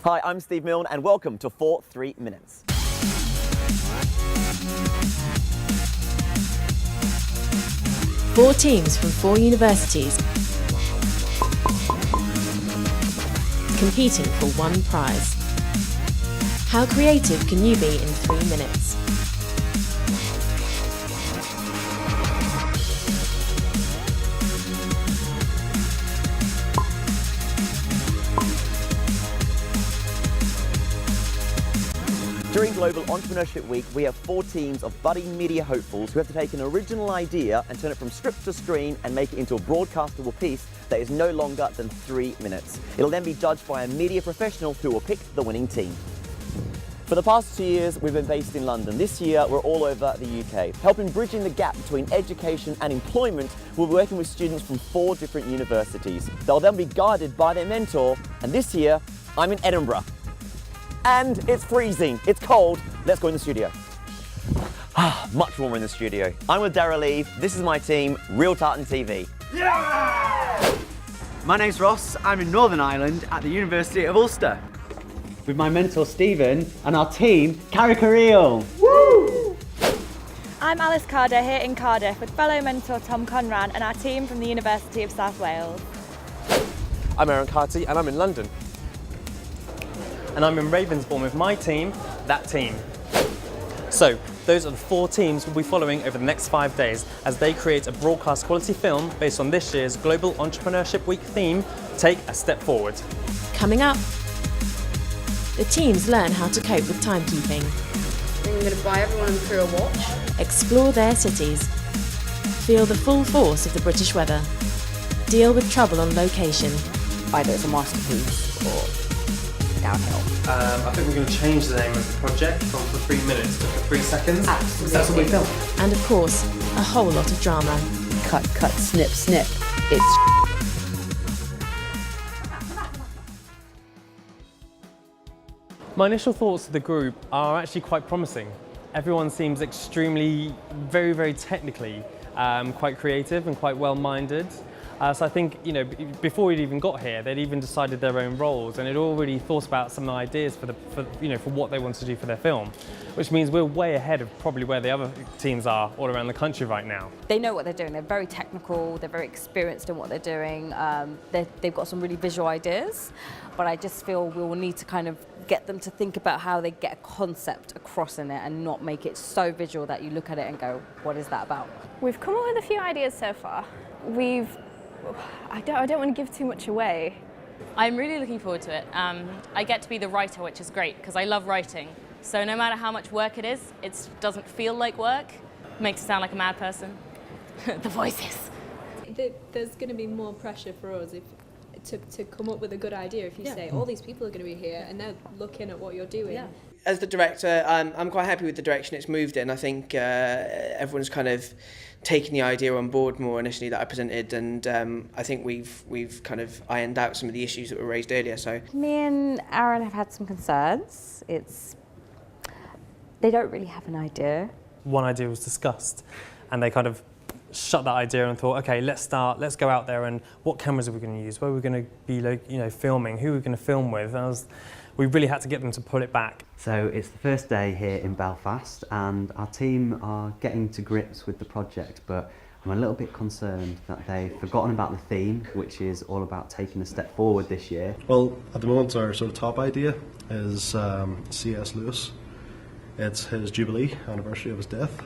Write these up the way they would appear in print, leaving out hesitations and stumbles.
Hi, I'm Steve Milne and welcome to 4 Minutes. Four teams from 4 universities competing for one prize. How creative can you be in 3 minutes? During Global Entrepreneurship Week, we have 4 teams of budding media hopefuls who have to take an original idea and turn it from script to screen and make it into a broadcastable piece that is no longer than 3 minutes. It'll then be judged by a media professional who will pick the winning team. For the past 2 years, we've been based in London. This year, we're all over the UK. Helping bridging the gap between education and employment, we're working with students from 4 different universities. They'll then be guided by their mentor, and this year, I'm in Edinburgh. And it's freezing, it's cold. Let's go in the studio. Much warmer in the studio. I'm with Darragh Leave. This is my team, Real Tartan TV. Yeah! My name's Ross. I'm in Northern Ireland at the University of Ulster. With my mentor Stephen and our team, Carrick-a-Reel. Woo! I'm Alice Carter here in Cardiff with fellow mentor Tom Conran and our team from the University of South Wales. I'm Aaron Carty and I'm in London. And I'm in Ravensbourne with my team, That Team. So, those are the 4 teams we'll be following over the next 5 days as they create a broadcast quality film based on this year's Global Entrepreneurship Week theme, Take a Step Forward. Coming up, the teams learn how to cope with timekeeping. I'm going to buy everyone and crew a watch. Explore their cities. Feel the full force of the British weather. Deal with trouble on location. Either it's a masterpiece or downhill. I think we're going to change the name of the project from for 3 minutes to for 3 seconds. Absolutely. That's what we filmed. And of course, a whole lot of drama. Cut, cut, snip, snip. It's My initial thoughts of the group are actually quite promising. Everyone seems extremely, very technically quite creative and quite well-minded. So I think, before we'd even got here, they'd even decided their own roles and they'd already thought about some ideas for what they wanted to do for their film, which means we're way ahead of probably where the other teams are all around the country right now. They know what they're doing. They're very technical. They're very experienced in what they're doing. They've got some really visual ideas, but I just feel we will need to kind of get them to think about how they get a concept across in it and not make it so visual that you look at it and go, what is that about? We've come up with a few ideas so far. I don't want to give too much away. I'm really looking forward to it. I get to be the writer, which is great because I love writing. So no matter how much work it is, it doesn't feel like work. Makes it sound like a mad person. The voices. There's going to be more pressure for us to come up with a good idea if you say all these people are going to be here and they're looking at what you're doing. Yeah. As the director, I'm quite happy with the direction it's moved in. I think everyone's kind of taken the idea on board more initially that I presented, and I think we've kind of ironed out some of the issues that were raised earlier. So Me and Aaron have had some concerns. They don't really have an idea. One idea was discussed and they kind of shut that idea and thought, okay, let's go out there and what cameras are we going to use? Where are we going to be filming? Who are we going to film with? We really had to get them to pull it back. So it's the first day here in Belfast and our team are getting to grips with the project, but I'm a little bit concerned that they've forgotten about the theme, which is all about taking a step forward this year. Well, at the moment our sort of top idea is C.S. Lewis. It's his Jubilee anniversary of his death.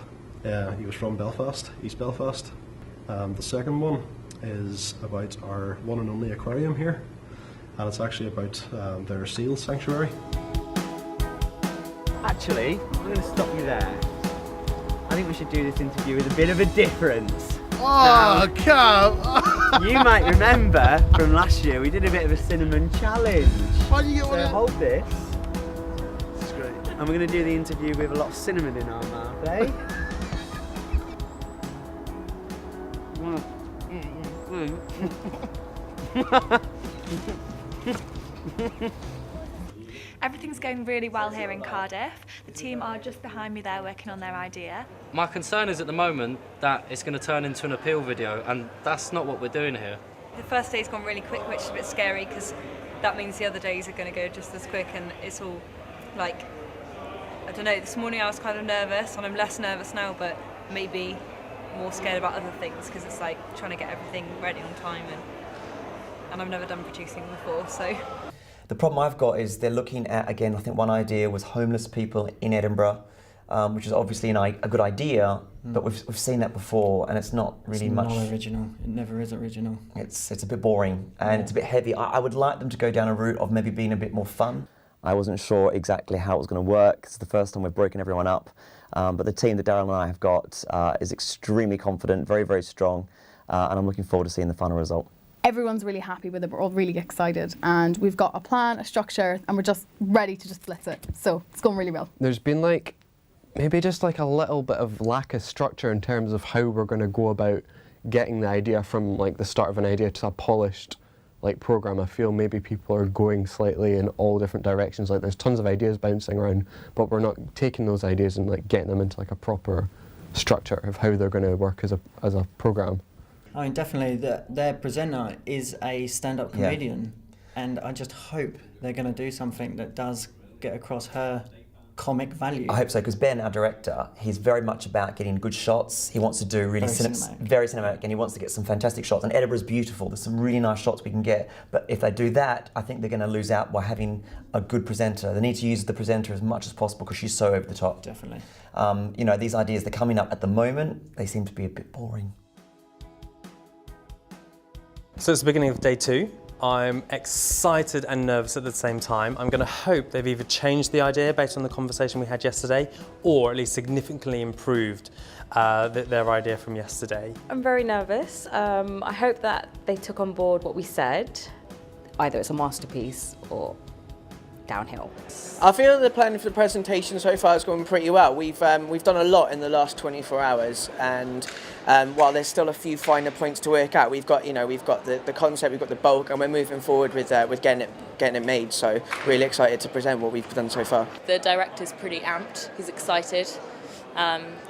He was from Belfast, East Belfast. The second one is about our one and only aquarium here, and it's actually about their seal sanctuary. Actually, I'm going to stop you there. I think we should do this interview with a bit of a difference. Oh, come! You might remember from last year we did a bit of a cinnamon challenge. Why do you get So hold this. This is great. And we're going to do the interview with a lot of cinnamon in our mouth, eh? Everything's going really well here in Cardiff. The team are just behind me there working on their idea. My concern is at the moment that it's going to turn into an appeal video, and that's not what we're doing here. The first day's gone really quick, which is a bit scary because that means the other days are going to go just as quick, and it's all like, I don't know, this morning I was kind of nervous, and I'm less nervous now, but maybe more scared about other things, because it's like trying to get everything ready on time, and I've never done producing before, so. The problem I've got is they're looking at, again, I think one idea was homeless people in Edinburgh, which is obviously a good idea, but we've seen that before, and it's not really much. It's not original. It never is original. It's a bit boring, and it's a bit heavy. I would like them to go down a route of maybe being a bit more fun. I wasn't sure exactly how it was going to work. It's the first time we've broken everyone up, but the team that Daryl and I have got is extremely confident, very, very strong, and I'm looking forward to seeing the final result. Everyone's really happy with it. We're all really excited, and we've got a plan, a structure, and we're just ready to just blitz it. So it's going really well. There's been maybe just a little bit of lack of structure in terms of how we're going to go about getting the idea from the start of an idea to a polished program. I feel maybe people are going slightly in all different directions. There's tons of ideas bouncing around, but we're not taking those ideas and getting them into a proper structure of how they're going to work as a program. I mean, definitely, their presenter is a stand-up comedian, and I just hope they're going to do something that does get across her comic value. I hope so, because Ben, our director, he's very much about getting good shots. He wants to do really very cinematic, and he wants to get some fantastic shots. And Edinburgh's beautiful. There's some really nice shots we can get. But if they do that, I think they're going to lose out by having a good presenter. They need to use the presenter as much as possible because she's so over the top. Definitely. These ideas, they're coming up at the moment. They seem to be a bit boring. So it's the beginning of day 2. I'm excited and nervous at the same time. I'm going to hope they've either changed the idea based on the conversation we had yesterday, or at least significantly improved their idea from yesterday. I'm very nervous. I hope that they took on board what we said. Either it's a masterpiece or downhill. I feel the planning for the presentation so far has gone pretty well. We've done a lot in the last 24 hours, and while there's still a few finer points to work out, we've got the concept, we've got the bulk, and we're moving forward with getting it made. So really excited to present what we've done so far. The director's pretty amped. He's excited.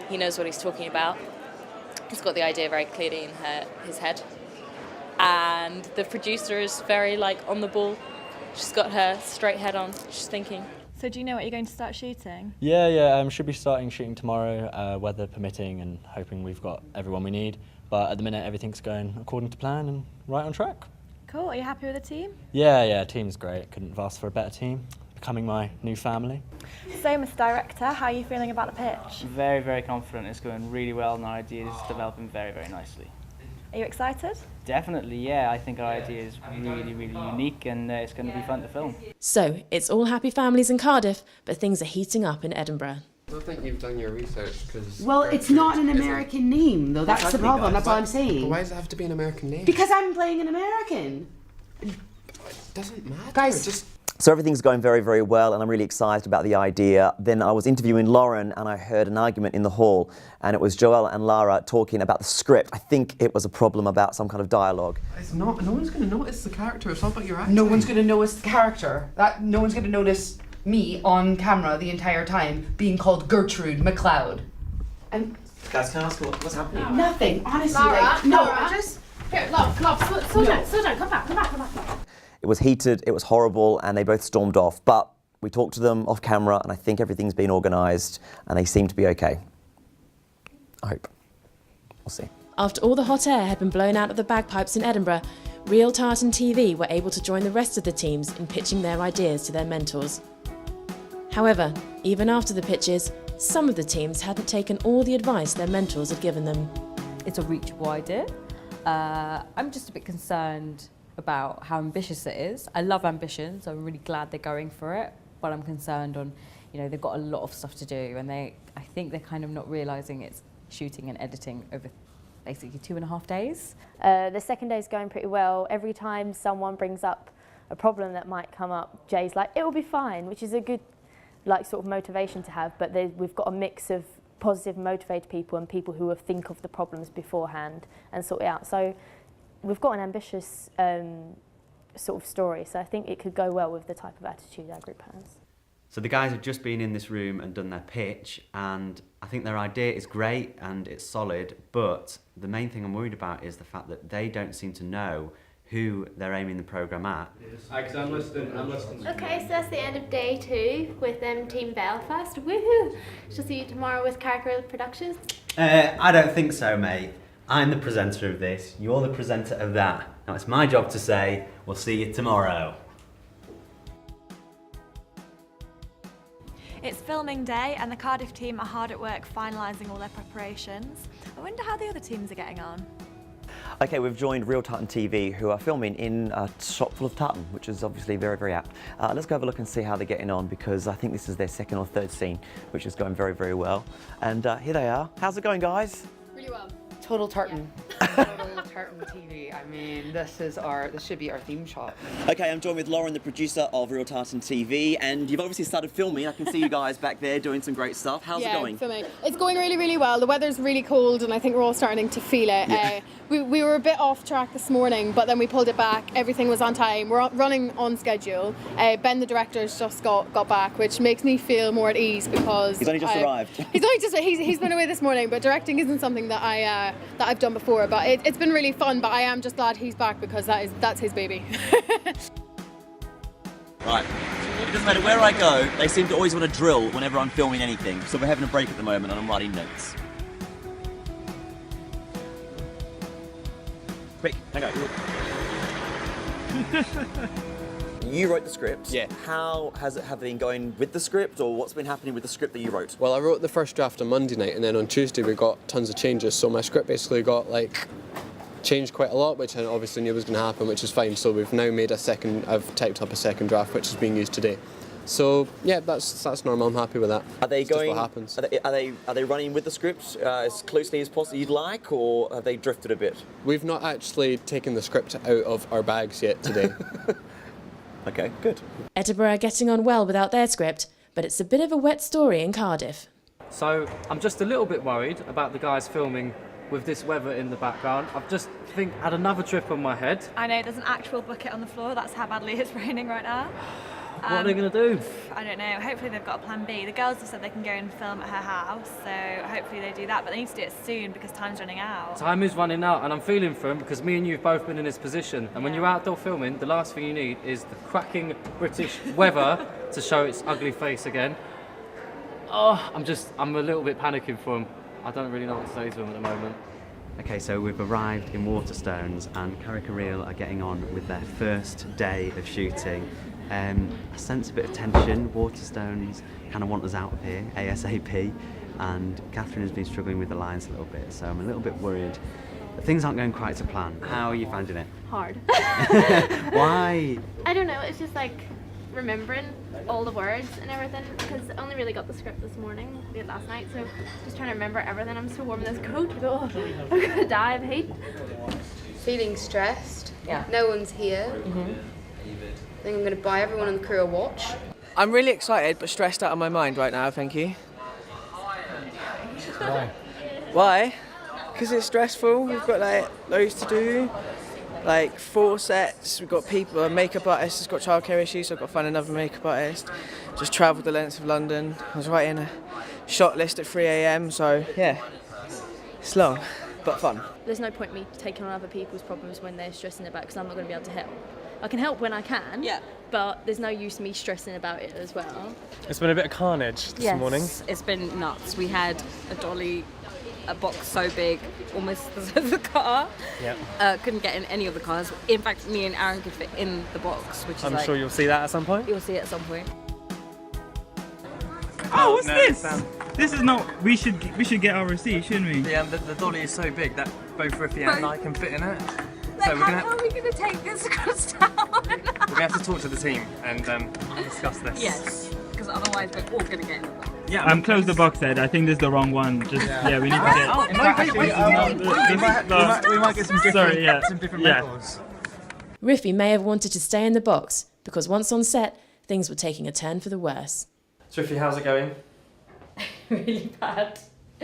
He knows what he's talking about. He's got the idea very clearly in his head, and the producer is very on the ball. She's got her straight head on. She's thinking. So do you know what you're going to start shooting? Yeah. Should be starting shooting tomorrow, weather permitting, and hoping we've got everyone we need. But at the minute, everything's going according to plan and right on track. Cool. Are you happy with the team? Yeah. Team's great. Couldn't have asked for a better team. Becoming my new family. So, Mr. Director, how are you feeling about the pitch? Very, very confident. It's going really well, and our idea is developing very, very nicely. Are you excited? Definitely, yeah. I think our idea is really, really unique, and it's going to be fun to film. So, it's all happy families in Cardiff, but things are heating up in Edinburgh. I don't think you've done your research because... Well, it's not an American name, though. That's the problem. That's all I'm saying. But why does it have to be an American name? Because I'm playing an American. It doesn't matter. Guys, So everything's going very, very well, and I'm really excited about the idea. Then I was interviewing Lauren, and I heard an argument in the hall, and it was Joelle and Lara talking about the script. I think it was a problem about some kind of dialogue. It's not. No one's going to notice the character. It's all about your acting. No one's going to notice the character. No one's going to notice me on camera the entire time being called Gertrude McLeod. And guys, can I ask what's happening? nothing, honestly. Lara, no, Lara. just Here, love, slow down, come back. It was heated, it was horrible, and they both stormed off. But we talked to them off camera, and I think everything's been organised, and they seem to be okay. I hope. We'll see. After all the hot air had been blown out of the bagpipes in Edinburgh, Real Tartan TV were able to join the rest of the teams in pitching their ideas to their mentors. However, even after the pitches, some of the teams hadn't taken all the advice their mentors had given them. It's a reachable idea. I'm just a bit concerned about how ambitious it is. I love ambition, so I'm really glad they're going for it, but I'm concerned on, they've got a lot of stuff to do, and I think they're kind of not realising it's shooting and editing over basically 2.5 days. The second day is going pretty well. Every time someone brings up a problem that might come up, Jay's like, it will be fine, which is a good sort of motivation to have, but we've got a mix of positive, motivated people and people who will think of the problems beforehand and sort it out. So we've got an ambitious sort of story, so I think it could go well with the type of attitude our group has. So the guys have just been in this room and done their pitch, and I think their idea is great and it's solid, but the main thing I'm worried about is the fact that they don't seem to know who they're aiming the programme at. Because I'm listening. Okay, so that's the end of day 2 with Team Belfast. Woohoo! Shall see you tomorrow with Carrick Productions. I don't think so, mate. I'm the presenter of this, you're the presenter of that. Now it's my job to say, we'll see you tomorrow. It's filming day and the Cardiff team are hard at work finalising all their preparations. I wonder how the other teams are getting on. Okay, we've joined Real Tartan TV, who are filming in a shop full of tartan, which is obviously very, very apt. Let's go have a look and see how they're getting on, because I think this is their 2nd or 3rd scene, which is going very, very well. And here they are. How's it going, guys? Really well. Total tartan. Total tartan TV. I mean, this should be our theme shot. Okay, I'm joined with Lauren, the producer of Real Tartan TV, and you've obviously started filming. I can see you guys back there doing some great stuff. How's it going? Filming. It's going really, really well. The weather's really cold, and I think we're all starting to feel it. Yeah. We were a bit off track this morning, but then we pulled it back. Everything was on time. We're running on schedule. Ben, the director's just got back, which makes me feel more at ease because He's only just arrived. He's been away this morning, but directing isn't something that I've done before. But it's been really fun. But I am just glad he's back because that's his baby. Right. It doesn't matter where I go, they seem to always want to drill whenever I'm filming anything. So we're having a break at the moment and I'm writing notes. Quick, hang on. You wrote the script. Yeah. How has it been going with the script, or what's been happening with the script that you wrote? Well, I wrote the first draft on Monday night, and then on Tuesday we got tons of changes. So my script basically got changed quite a lot, which I obviously knew was going to happen, which is fine. So we've now made I've typed up a 2nd draft, which is being used today. So yeah, that's normal. I'm happy with that. Are they It's just going? what happens. Are they running with the script as closely as possible you'd like, or have they drifted a bit? We've not actually taken the script out of our bags yet today. Okay, good. Edinburgh are getting on well without their script, but it's a bit of a wet story in Cardiff. So I'm just a little bit worried about the guys filming with this weather in the background. I've just had another drip on my head. I know, there's an actual bucket on the floor. That's how badly it's raining right now. What are they going to do? I don't know. Hopefully they've got a plan B. The girls have said they can go and film at her house, so hopefully they do that. But they need to do it soon because time's running out. Time is running out, and I'm feeling for them because me and you have both been in this position. And when you're outdoor filming, the last thing you need is the cracking British weather to show its ugly face again. Oh, I'm a little bit panicking for them. I don't really know what to say to them at the moment. Okay, so we've arrived in Waterstones and Carrick Reel are getting on with their first day of shooting. I sense a bit of tension. Waterstones kind of want us out of here ASAP, and Catherine has been struggling with the lines a little bit, so I'm a little bit worried that things aren't going quite to plan. How are you finding it? Hard. Why? I don't know, it's just remembering all the words and everything, because I only really got the script this morning, late last night, so just trying to remember everything. I'm so warm in this coat. Oh, I'm gonna die of heat. Feeling stressed. Yeah. No one's here. I think I'm going to buy everyone on the crew a watch. I'm really excited but stressed out of my mind right now, thank you. Why? Why? Because it's stressful. We've got loads to do. 4 sets. We've got people. A makeup artist has got childcare issues, so I've got to find another makeup artist. Just travelled the length of London. I was writing a shot list at 3 a.m. So yeah, it's long but fun. There's no point me taking on other people's problems when they're stressing about, because I'm not going to be able to help. I can help when I can, but there's no use me stressing about it as well. It's been a bit of carnage this morning. It's been nuts. We had a dolly, a box so big, almost the size of the car. Yep. Couldn't get in any of the cars. In fact, me and Aaron could fit in the box, which is I'm sure you'll see that at some point. You'll see it at some point. Oh, what's this? This is not. We should get our receipt, shouldn't we? Yeah, the dolly is so big that both Riffy and I can fit in it. So how are we going to take this across town? We're going to have to talk to the team and discuss this. Yes, because otherwise we're all going to get in the box. Yeah. Close the box, Ed. I think this is the wrong one. Just we need to get. We might get some different, some different records. Riffy may have wanted to stay in the box because once on set, things were taking a turn for the worse. So Riffy, how's it going? Really bad.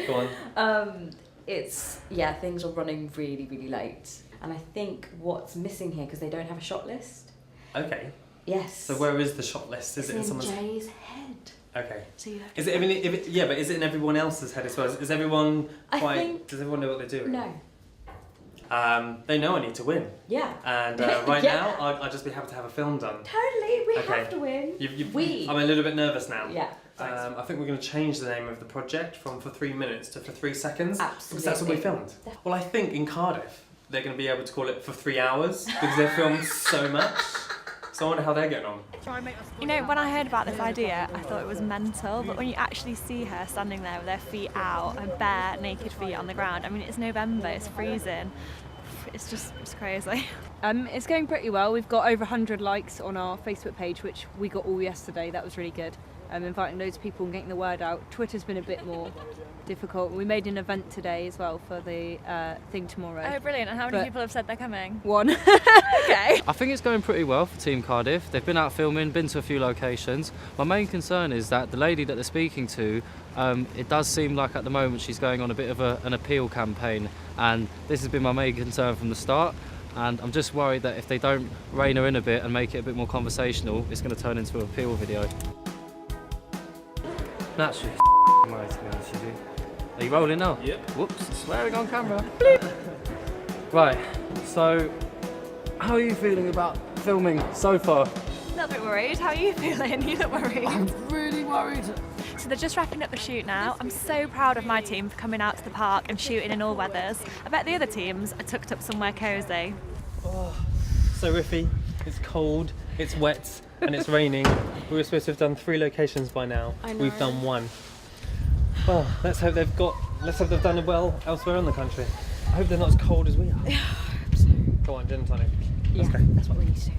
Go on. Things are running really, really late. And I think what's missing here, because they don't have a shot list. Okay. Yes. So where is the shot list? Is it's it in someone's Jay's head? Okay. So you have to. Is it? But is it in everyone else's head as well? Is everyone I quite? think, does everyone know what they're doing? No. they know I need to win. Yeah. And right now, I'd just be happy to have a film done. Totally, we Okay. have to win. I'm a little bit nervous now. Yeah. I think we're going to change the name of the project from For 3 Minutes to For 3 Seconds. Absolutely. Because that's what we filmed. Well, I think in Cardiff, they're going to be able to call it For 3 Hours because they've filmed so much. So I wonder how they're getting on. You know, when I heard about this idea, I thought it was mental, but when you actually see her standing there with her feet out, her bare, naked feet on the ground, I mean, it's November, it's freezing. It's crazy. It's going pretty well. We've got over 100 likes on our Facebook page, which we got all yesterday. That was really good. Inviting loads of people and getting the word out. Twitter's been a bit more difficult. We made an event today as well for the thing tomorrow. Oh, brilliant. And how many people have said they're coming? One. Okay. I think it's going pretty well for Team Cardiff. They've been out filming, been to a few locations. My main concern is that the lady that they're speaking to, it does seem like at the moment she's going on a bit of an appeal campaign, and this has been my main concern from the start. And I'm just worried that if they don't rein her in a bit and make it a bit more conversational, it's going to turn into an appeal video. That's just right, to be honest with you. Are you rolling now? Yep. Whoops, swearing on camera. Right, so how are you feeling about filming so far? A little bit worried. How are you feeling? You look worried. I'm really worried. So they're just wrapping up the shoot now. I'm so proud of my team for coming out to the park and shooting in all weathers. I bet the other teams are tucked up somewhere cosy. Oh, so Riffy, it's cold, it's wet, and it's raining. We were supposed to have done 3 locations by now. I know. We've done 1. Well, let's hope they've done it well elsewhere in the country. I hope they're not as cold as we are. Yeah. Go on, gin and tonic. Yeah, Let's go. that's what we need to do.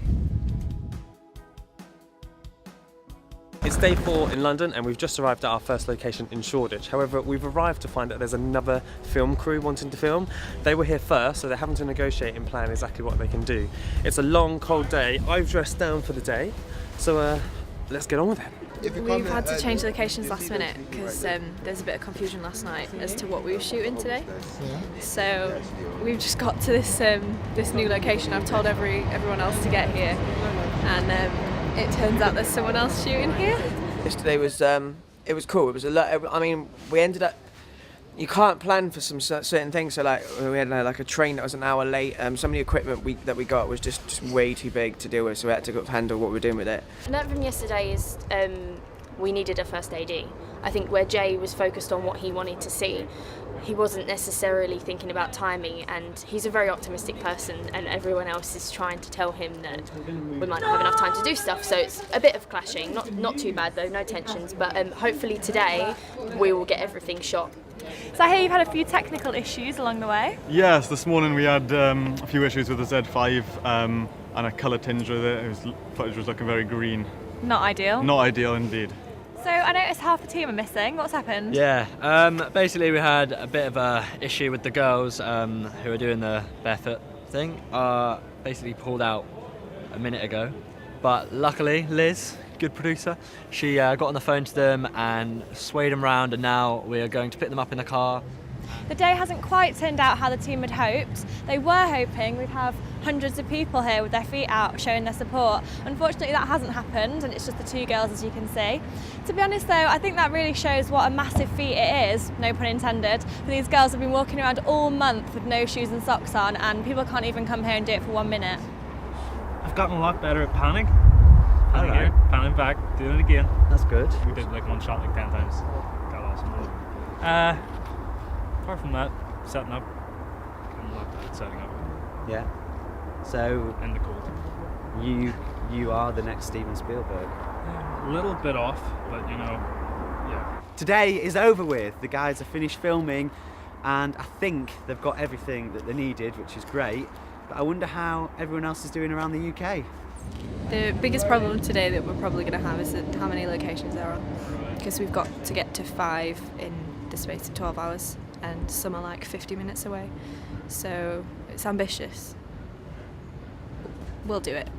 It's day 4 in London and we've just arrived at our first location in Shoreditch. However, we've arrived to find that there's another film crew wanting to film. They were here first, so they're having to negotiate and plan exactly what they can do. It's a long, cold day. I've dressed down for the day, so let's get on with it. We've had to change locations last minute because there's a bit of confusion last night as to what we were shooting today. So we've just got to this new location. I've told everyone else to get here, and it turns out there's someone else shooting here. Yesterday was it was cool. It was a lot. I mean, we ended up. You can't plan for some certain things. So like we had like a train that was an hour late. Some of the equipment that we got was just way too big to deal with. So we had to handle what we were doing with it. I learned from yesterday is we needed a first AD. I think where Jay was focused on what he wanted to see, he wasn't necessarily thinking about timing, and he's a very optimistic person, and everyone else is trying to tell him that we might not have enough time to do stuff, so it's a bit of clashing. Not too bad though, no tensions, but hopefully today we will get everything shot. So I hear you've had a few technical issues along the way. Yes, this morning we had a few issues with the Z5 and a colour tinge with it. Footage was looking very green. Not ideal. Not ideal indeed. So I noticed half the team are missing. What's happened? Yeah, basically we had a bit of a issue with the girls who were doing the barefoot thing. Basically pulled out a minute ago, but luckily Liz, good producer, she got on the phone to them and swayed them around, and now we are going to pick them up in the car. The day hasn't quite turned out how the team had hoped. They were hoping we'd have hundreds of people here with their feet out showing their support. Unfortunately that hasn't happened, and it's just the 2 girls, as you can see. To be honest though, I think that really shows what a massive feat it is, no pun intended, for these girls have been walking around all month with no shoes and socks on, and people can't even come here and do it for 1 minute. I've gotten a lot better at panning. Panning here, panning back, doing it again. That's good. We did like one shot like 10 times. Got lost in it. Apart from that, setting up, I'm a lot better at setting up. Yeah. So in the cold. You are the next Steven Spielberg. A little bit off, but you know, yeah. Today is over with. The guys are finished filming, and I think they've got everything that they needed, which is great. But I wonder how everyone else is doing around the UK. The biggest problem today that we're probably going to have is how many locations there are, because we've got to get to 5 in the space of 12 hours, and some are like 50 minutes away. So it's ambitious. We'll do it.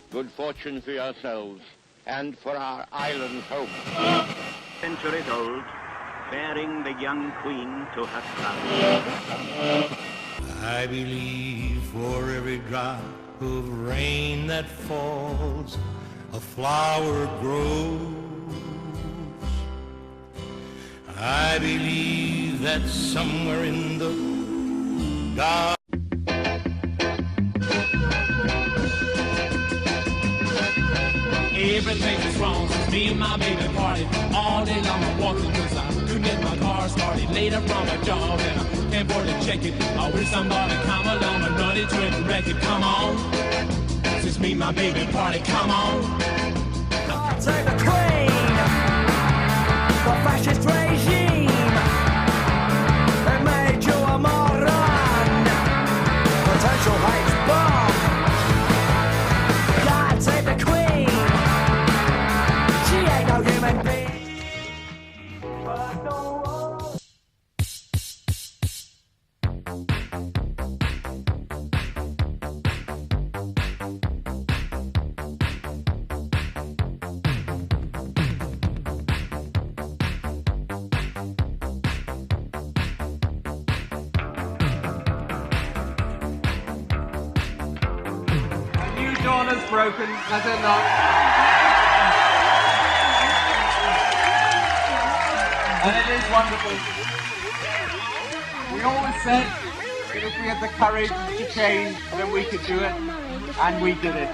Good fortune for yourselves and for our island home. Centuries old, bearing the young queen to her crown. I believe for every drop of rain that falls, a flower grows. I believe that somewhere in the dark. Everything is wrong since me and my baby party. All day long I'm walking cause I couldn't get my car started. Later from my job and I can't afford to check it. I wish somebody come along and run into it and wreck it. Come on, since me and my baby party, come on. I'll take the queen, the fascist regime. They made you a moron, potential hate bomb. God save the queen. She ain't no human being. Dawn has broken, has it not? And it is wonderful. We always said that if we had the courage to change, then we could do it, and we did it.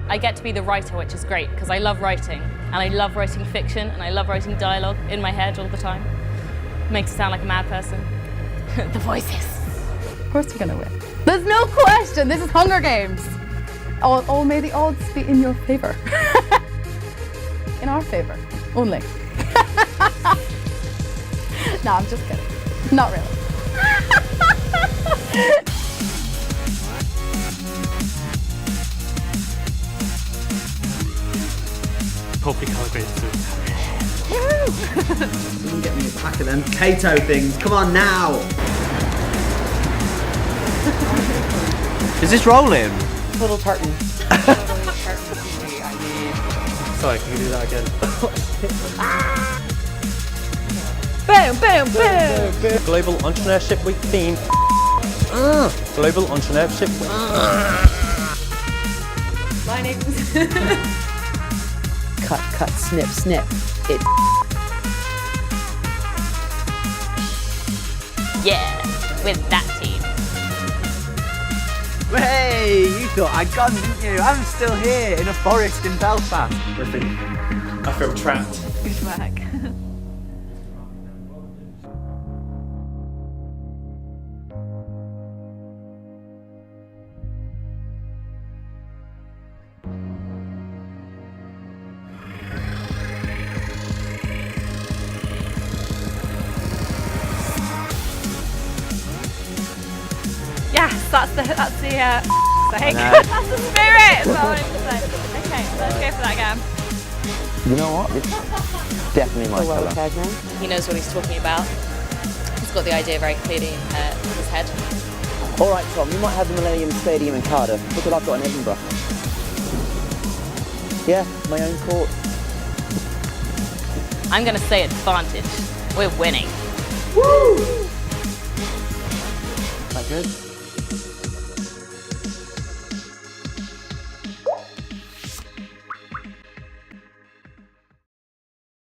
I get to be the writer, which is great, because I love writing, and I love writing fiction, and I love writing dialogue in my head all the time. Makes it sound like a mad person. The voices. Of course you're gonna win. There's no question, this is Hunger Games. All may the odds be in your favor. In our favor, only. No, I'm just kidding. Not really. Poppy colour grapes. Someone get me a pack of them potato things. Come on now. Is this rolling? Little tartan. Sorry, can we do that again? Boom, boom, boom. Global Entrepreneurship Week theme. Global Entrepreneurship Week. My name's... Cut, cut, snip, snip. It. Yeah, with that team. Hey, you thought I'd gone, didn't you? I'm still here in a forest in Belfast. I feel trapped. Good work. Yes, that's the sake. That's the spirit. That's what I wanted to say. Okay, let's go for that again. You know what? It's definitely my colour. He knows what he's talking about. He's got the idea very clearly in his head. All right, Tom, you might have the Millennium Stadium in Cardiff. Look what I've got in Edinburgh. Yeah, my own court. I'm going to say advantage. We're winning. Woo! Is that good?